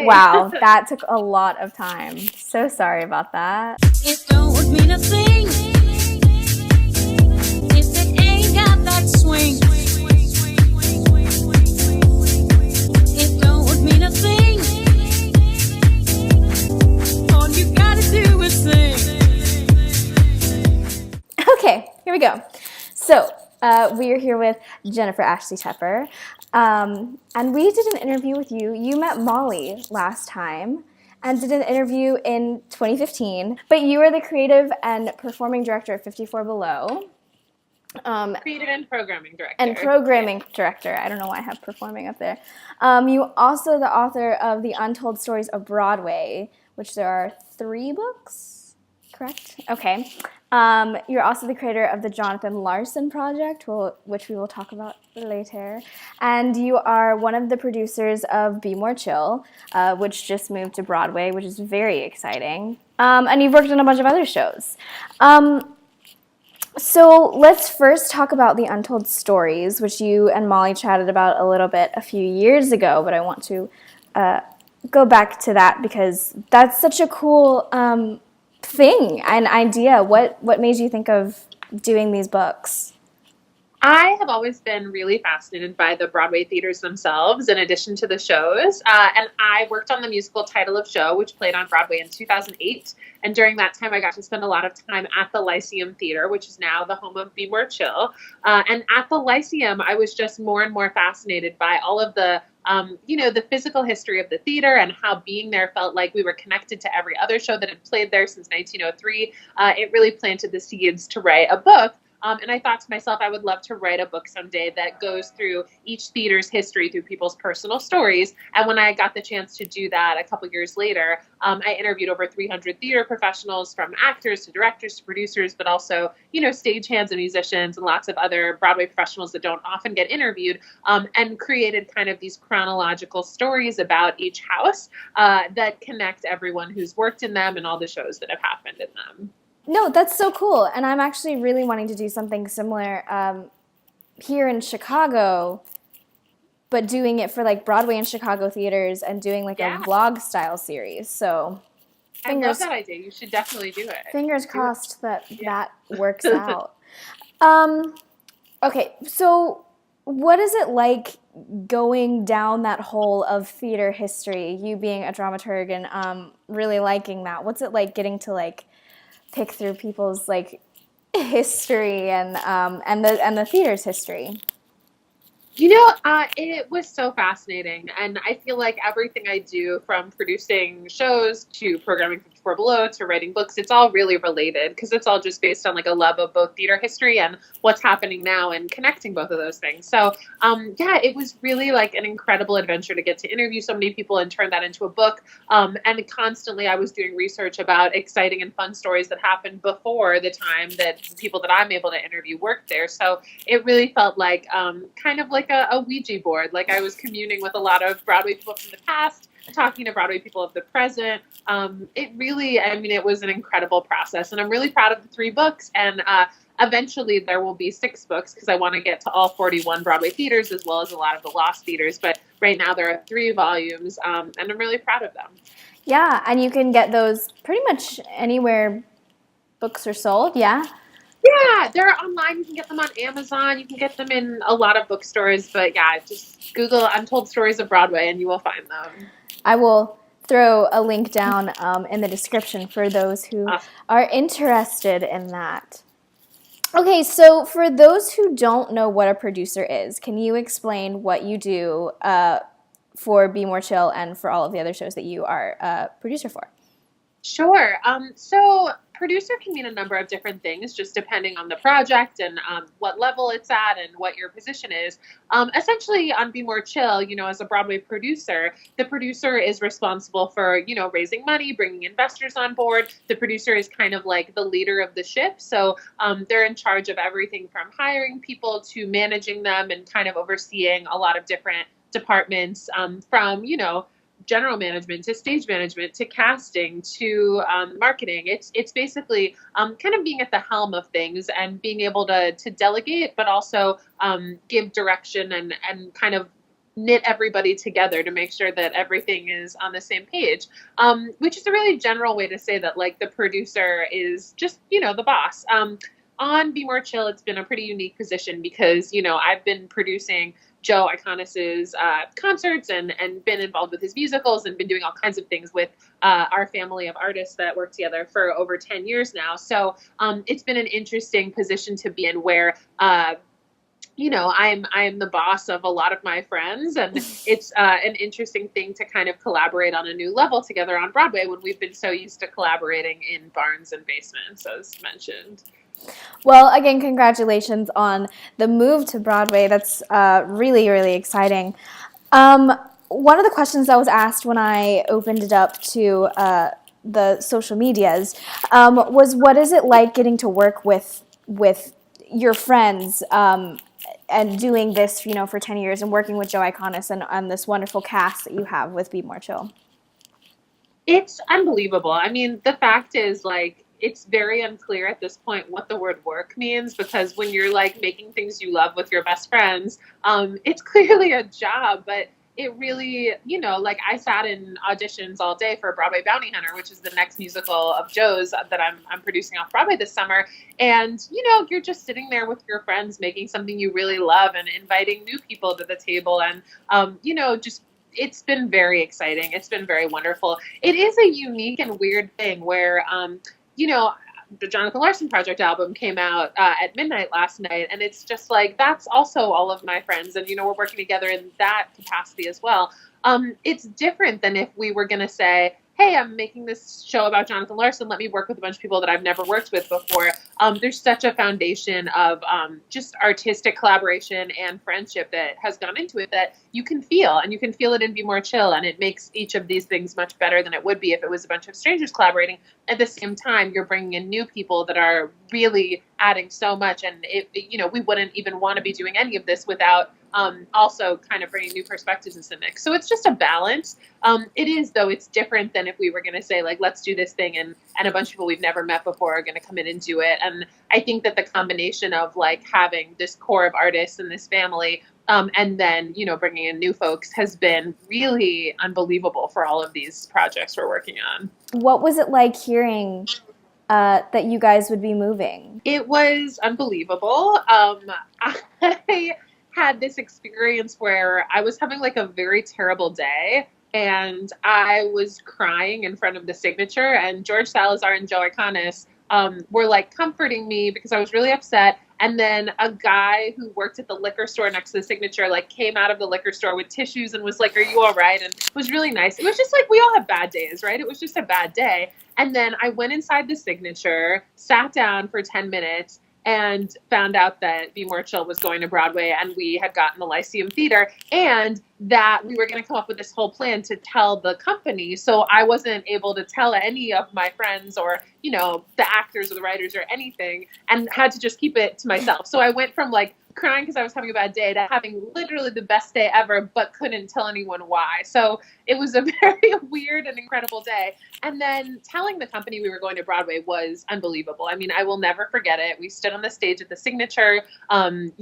Wow, that took a lot of time. So sorry about that. It don't mean a thing if it ain't got that swing. It don't mean a thing. All you gotta do is sing. Okay, here we go. So we are here with Jennifer Ashley Tepper, and we did an interview with you. You met Molly last time and did an interview in 2015, but you are the creative and performing director at 54 Below. Creative and programming director. Director. I don't know why I have performing up there. You also the author of the Untold Stories of Broadway, which there are 3 books, correct? Okay. You're also the creator of the Jonathan Larson Project, which we will talk about later. And you are one of the producers of Be More Chill, which just moved to Broadway, which is very exciting. And you've worked on a bunch of other shows. So let's first talk about the Untold Stories, which you and Molly chatted about a little bit a few years ago, but I want to go back to that because that's such a cool thing, an idea. What made you think of doing these books? I have always been really fascinated by the Broadway theaters themselves, in addition to the shows. And I worked on the musical Title of Show, which played on Broadway in 2008. And during that time, I got to spend a lot of time at the Lyceum Theater, which is now the home of Be More Chill. And at the Lyceum, I was just more and more fascinated by all of the the physical history of the theater and how being there felt like we were connected to every other show that had played there since 1903. It really planted the seeds to write a book. And I thought to myself, I would love to write a book someday that goes through each theater's history through people's personal stories. And when I got the chance to do that a couple years later, I interviewed over 300 theater professionals, from actors to directors to producers, but also, stagehands and musicians and lots of other Broadway professionals that don't often get interviewed, and created kind of these chronological stories about each house that connect everyone who's worked in them and all the shows that have happened in them. No, that's so cool. And I'm actually really wanting to do something similar here in Chicago, but doing it for like Broadway and Chicago theaters and doing like a vlog style series. So I love that idea. You should definitely do it. Fingers crossed that works out. Okay, so what is it like going down that hole of theater history, you being a dramaturg and really liking that? What's it like getting to like pick through people's like history and the theater's history? It was so fascinating, and I feel like everything I do, from producing shows to programming 54 Below to writing books, it's all really related because it's all just based on like a love of both theater history and what's happening now and connecting both of those things. So, it was really like an incredible adventure to get to interview so many people and turn that into a book. And constantly I was doing research about exciting and fun stories that happened before the time that the people that I'm able to interview worked there. So it really felt like kind of like a Ouija board. Like I was communing with a lot of Broadway people from the past, talking to Broadway people of the present. It was an incredible process, and I'm really proud of the 3 books. And eventually there will be 6 books because I want to get to all 41 Broadway theaters as well as a lot of the lost theaters. But right now there are 3 volumes, and I'm really proud of them. Yeah, and you can get those pretty much anywhere books are sold. Yeah. Yeah, they're online. You can get them on Amazon. You can get them in a lot of bookstores. But yeah, just Google Untold Stories of Broadway and you will find them. I will throw a link down in the description for those who are interested in that. Okay, so for those who don't know what a producer is, can you explain what you do for Be More Chill and for all of the other shows that you are a producer for? Sure. So producer can mean a number of different things, just depending on the project and what level it's at and what your position is. Essentially, on Be More Chill, as a Broadway producer, the producer is responsible for, raising money, bringing investors on board. The producer is kind of like the leader of the ship. So they're in charge of everything from hiring people to managing them and kind of overseeing a lot of different departments, from, general management to stage management to casting to marketing. It's basically kind of being at the helm of things and being able to delegate, but also give direction and kind of knit everybody together to make sure that everything is on the same page, which is a really general way to say that, like, the producer is just, the boss. On Be More Chill, it's been a pretty unique position because, I've been producing Joe Iconis's concerts and been involved with his musicals and been doing all kinds of things with our family of artists that work together for over 10 years now. So it's been an interesting position to be in where I'm the boss of a lot of my friends, and it's an interesting thing to kind of collaborate on a new level together on Broadway when we've been so used to collaborating in barns and basements, as mentioned. Well, again, congratulations on the move to Broadway. That's really, really exciting. One of the questions that was asked when I opened it up to the social medias was, what is it like getting to work with your friends and doing this, for 10 years and working with Joe Iconis and this wonderful cast that you have with Be More Chill? It's unbelievable. I mean, the fact is, like, it's very unclear at this point what the word work means, because when you're like making things you love with your best friends, it's clearly a job, but it really, like, I sat in auditions all day for Broadway Bounty Hunter, which is the next musical of Joe's that I'm producing off Broadway this summer. And, you're just sitting there with your friends making something you really love and inviting new people to the table. And, just, it's been very exciting. It's been very wonderful. It is a unique and weird thing where, the Jonathan Larson Project album came out at midnight last night, and it's just like, that's also all of my friends, and we're working together in that capacity as well. It's different than if we were going to say, hey, I'm making this show about Jonathan Larson, let me work with a bunch of people that I've never worked with before. There's such a foundation of just artistic collaboration and friendship that has gone into it that you can feel, and you can feel it in Be More Chill, and it makes each of these things much better than it would be if it was a bunch of strangers collaborating. At the same time, you're bringing in new people that are really adding so much, and we wouldn't even want to be doing any of this without also kind of bringing new perspectives into the mix. So it's just a balance. It is, though, it's different than if we were going to say, like, let's do this thing, and a bunch of people we've never met before are going to come in and do it. And I think that the combination of, like, having this core of artists and this family, and then, bringing in new folks has been really unbelievable for all of these projects we're working on. What was it like hearing that you guys would be moving? It was unbelievable. I had this experience where I was having, like, a very terrible day, and I was crying in front of the Signature, and George Salazar and Joe Iconis were, like, comforting me because I was really upset. And then a guy who worked at the liquor store next to the Signature, like, came out of the liquor store with tissues and was like, are you all right? And it was really nice. It was just like, we all have bad days, right? It was just a bad day. And then I went inside the Signature, sat down for 10 minutes, and found out that Be More Chill was going to Broadway, and we had gotten the Lyceum Theater, and that we were going to come up with this whole plan to tell the company. So I wasn't able to tell any of my friends or, the actors or the writers or anything, and had to just keep it to myself. So I went from, like, crying because I was having a bad day to having literally the best day ever, but couldn't tell anyone why. So it was a very weird and incredible day. And then telling the company we were going to Broadway was unbelievable. I mean, I will never forget it. We stood on the stage at the Signature. Some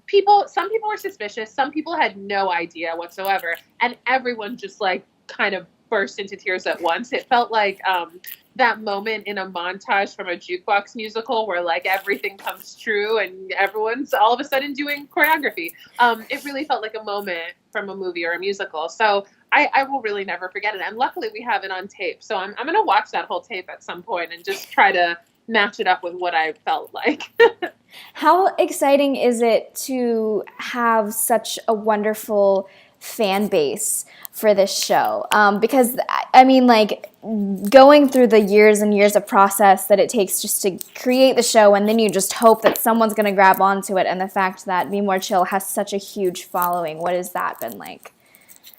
people were suspicious. Some people had no idea whatsoever. And everyone just, like, kind of burst into tears at once. It felt like that moment in a montage from a jukebox musical where, like, everything comes true and everyone's all of a sudden doing choreography. It really felt like a moment from a movie or a musical. So I will really never forget it. And luckily we have it on tape. So I'm going to watch that whole tape at some point and just try to match it up with what I felt like. How exciting is it to have such a wonderful fan base for this show? Because, I mean, like, going through the years and years of process that it takes just to create the show, and then you just hope that someone's going to grab onto it, and the fact that Be More Chill has such a huge following, what has that been like?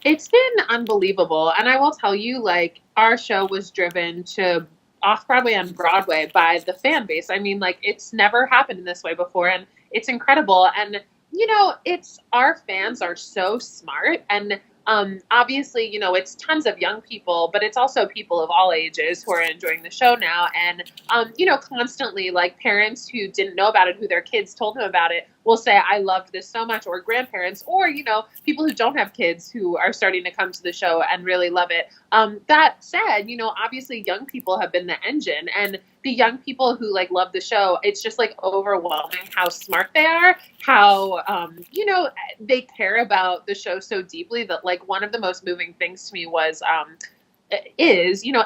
It's been unbelievable. And I will tell you, like, our show was driven to off-Broadway and Broadway by the fan base. I mean, like, it's never happened in this way before, and it's incredible. And, it's, our fans are so smart, and obviously, it's tons of young people, but it's also people of all ages who are enjoying the show now. And, constantly, like, parents who didn't know about it, who their kids told them about it, will say, I loved this so much, or grandparents, or, people who don't have kids who are starting to come to the show and really love it. That said, obviously young people have been the engine, and the young people who like love the show, it's just like overwhelming how smart they are, how, they care about the show so deeply that like one of the most moving things to me was,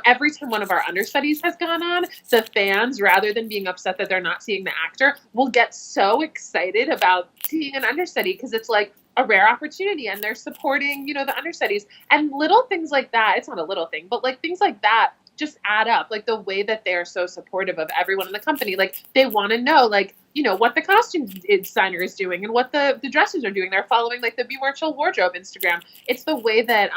every time one of our understudies has gone on, the fans, rather than being upset that they're not seeing the actor, will get so excited about seeing an understudy because it's like a rare opportunity and they're supporting, the understudies. And little things like that, it's not a little thing, but like things like that just add up. Like the way that they're so supportive of everyone in the company, like they want to know, like, what the costume designer is doing and what the dressers are doing. They're following like the Be More Chill wardrobe Instagram. It's the way that,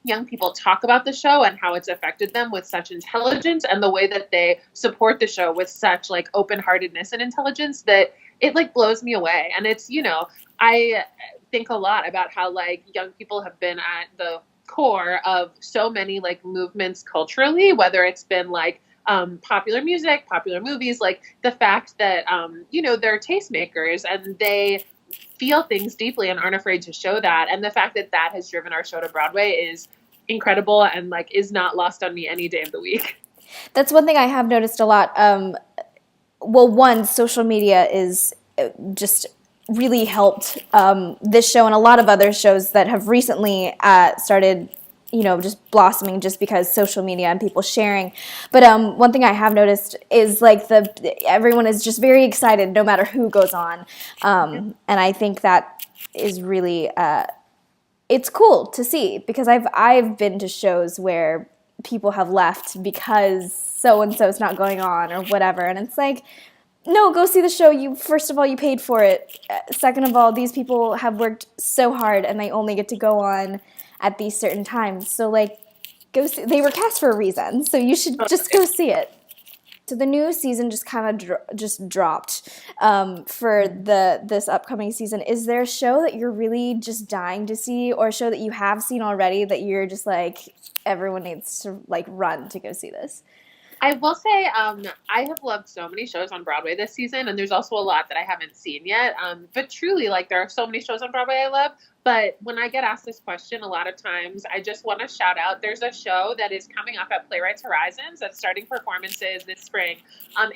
young people talk about the show and how it's affected them with such intelligence, and the way that they support the show with such like open-heartedness and intelligence that it like blows me away. And it's, I think a lot about how like young people have been at the core of so many like movements culturally, whether it's been like popular music, popular movies, like the fact that, they're tastemakers and they feel things deeply and aren't afraid to show that. And the fact that that has driven our show to Broadway is incredible and like is not lost on me any day of the week. That's one thing I have noticed a lot. Well, one, social media is just really helped this show and a lot of other shows that have recently started, just blossoming just because social media and people sharing. But one thing I have noticed is like everyone is just very excited no matter who goes on. And I think that is really, it's cool to see because I've been to shows where people have left because so-and-so is not going on or whatever. And it's like, no, go see the show. First of all, you paid for it. Second of all, these people have worked so hard and they only get to go on at these certain times. So like, go see. They were cast for a reason, so you should just go see it. So the new season just kind of just dropped for this upcoming season. Is there a show that you're really just dying to see, or a show that you have seen already that you're just like, everyone needs to like run to go see this? I will say I have loved so many shows on Broadway this season, and there's also a lot that I haven't seen yet. But truly, like, there are so many shows on Broadway I love. But when I get asked this question, a lot of times I just want to shout out, there's a show that is coming up at Playwrights Horizons that's starting performances this spring.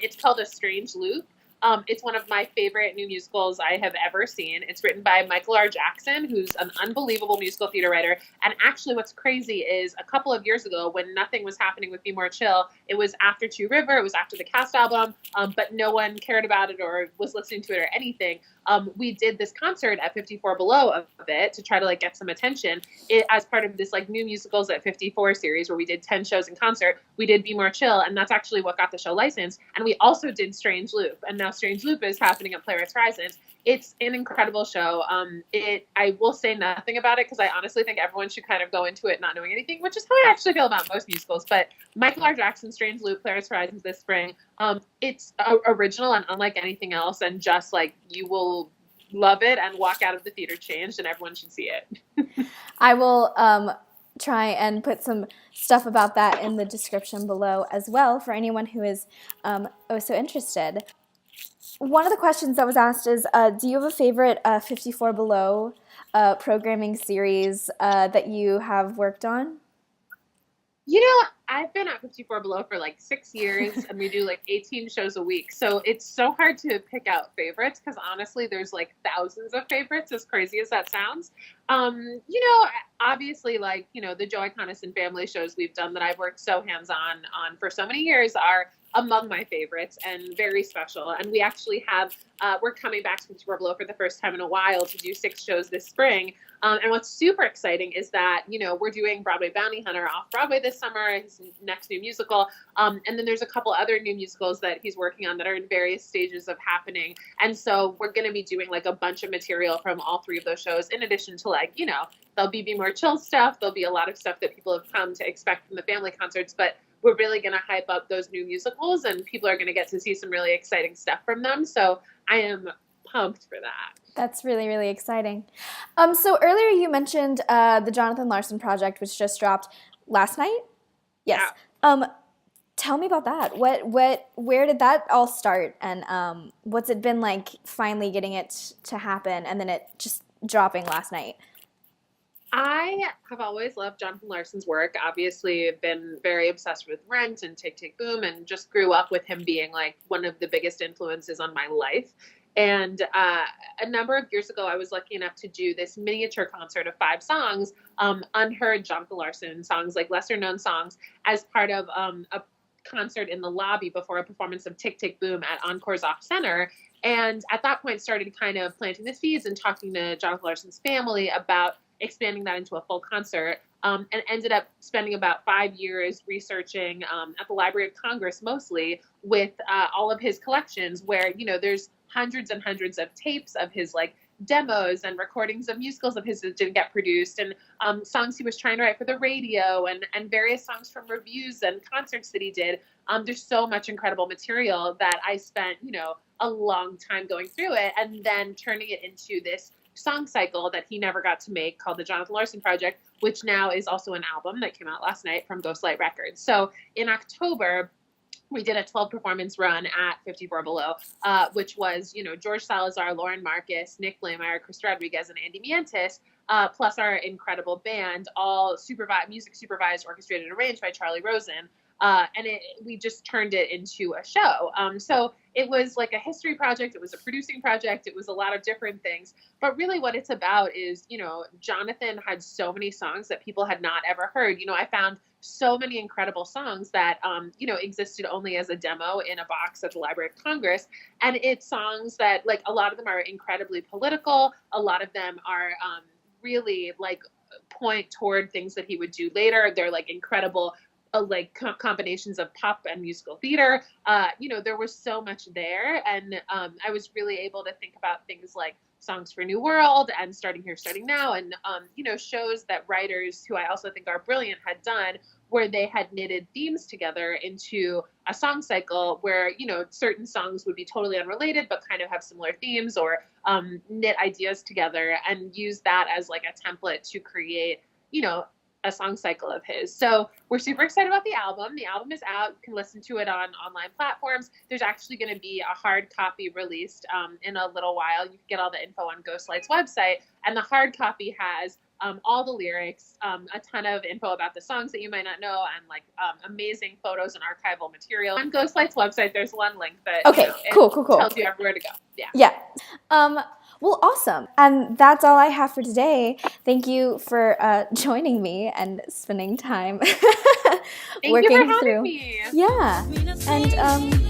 It's called A Strange Loop. It's one of my favorite new musicals I have ever seen. It's written by Michael R. Jackson, who's an unbelievable musical theater writer. And actually what's crazy is a couple of years ago when nothing was happening with Be More Chill, it was after Two River, it was after the cast album, but no one cared about it or was listening to it or anything. We did this concert at 54 Below of it to try to like get some attention as part of this like new musicals at 54 series where we did 10 shows in concert. We did Be More Chill, and that's actually what got the show licensed. And we also did Strange Loop, and now Strange Loop is happening at Playwrights Horizons. It's an incredible show. I will say nothing about it because I honestly think everyone should kind of go into it not knowing anything, which is how I actually feel about most musicals. But Michael R. Jackson, Strange Loop, Playwrights Horizons this spring. It's original and unlike anything else, and just like you will love it and walk out of the theater changed, and everyone should see it. I will try and put some stuff about that in the description below as well for anyone who is so interested. One of the questions that was asked is, do you have a favorite 54 Below programming series that you have worked on? I've been at 54 Below for like 6 years, and we do like 18 shows a week. So it's so hard to pick out favorites because honestly, there's like thousands of favorites, as crazy as that sounds. Obviously, like, the Joey Coniston family shows we've done that I've worked so hands-on on for so many years are among my favorites and very special. And we actually have, we're coming back to 54 Below for the first time in a while to do 6 shows this spring. And what's super exciting is that, we're doing Broadway Bounty Hunter off-Broadway this summer, his next new musical. And then there's a couple other new musicals that he's working on that are in various stages of happening. And so we're going to be doing like a bunch of material from all 3 of those shows, in addition to like, there'll be More Chill stuff. There'll be a lot of stuff that people have come to expect from the family concerts, but we're really going to hype up those new musicals, and people are going to get to see some really exciting stuff from them. So I am pumped for that. That's really, really exciting. So earlier you mentioned the Jonathan Larson Project, which just dropped last night? Yes. Yeah. Tell me about that. Where did that all start, and what's it been like finally getting it to happen, and then it just dropping last night? I have always loved Jonathan Larson's work. Obviously, I've been very obsessed with Rent and Tick Tick Boom, and just grew up with him being like one of the biggest influences on my life. And a number of years ago, I was lucky enough to do this miniature concert of 5 songs, unheard Jonathan Larson songs, like lesser known songs, as part of a concert in the lobby before a performance of Tick Tick Boom at Encore's Off Center. And at that point, started kind of planting the seeds and talking to Jonathan Larson's family about expanding that into a full concert, and ended up spending about 5 years researching at the Library of Congress, mostly with all of his collections, where, you know, there's hundreds and hundreds of tapes of his like demos and recordings of musicals of his that didn't get produced, and songs he was trying to write for the radio, and various songs from reviews and concerts that he did. There's so much incredible material that I spent, you know, a long time going through it, and then turning it into this song cycle that he never got to make, called the Jonathan Larson Project, which now is also an album that came out last night from Ghostlight Records. So in October, we did a 12 performance run at 54 Below, which was, you know, George Salazar, Lauren Marcus, Nick Blameyer, Chris Rodriguez, and Andy Mientis, plus our incredible band, all music supervised, orchestrated, and arranged by Charlie Rosen. And we just turned it into a show. So it was like a history project. It was a producing project. It was a lot of different things. But really what it's about is, you know, Jonathan had so many songs that people had not ever heard. You know, I found so many incredible songs that, you know, existed only as a demo in a box at the Library of Congress. And it's songs that, like, a lot of them are incredibly political. A lot of them are really, like, point toward things that he would do later. They're, like, incredible combinations of pop and musical theater. You know, there was so much there. And I was really able to think about things like Songs for New World and Starting Here, Starting Now, and, you know, shows that writers who I also think are brilliant had done, where they had knitted themes together into a song cycle where, you know, certain songs would be totally unrelated, but kind of have similar themes, or knit ideas together and use that as like a template to create, you know, a song cycle of his. So we're super excited about the album. The album is out. You can listen to it on online platforms. There's actually going to be a hard copy released in a little while. You can get all the info on Ghostlight's website. And the hard copy has all the lyrics, a ton of info about the songs that you might not know, and like amazing photos and archival material. On Ghostlight's website, there's one link that cool. tells you everywhere to go. Yeah. Well, awesome. And that's all I have for today. Thank you for joining me and spending time Thank you for having me. Yeah. And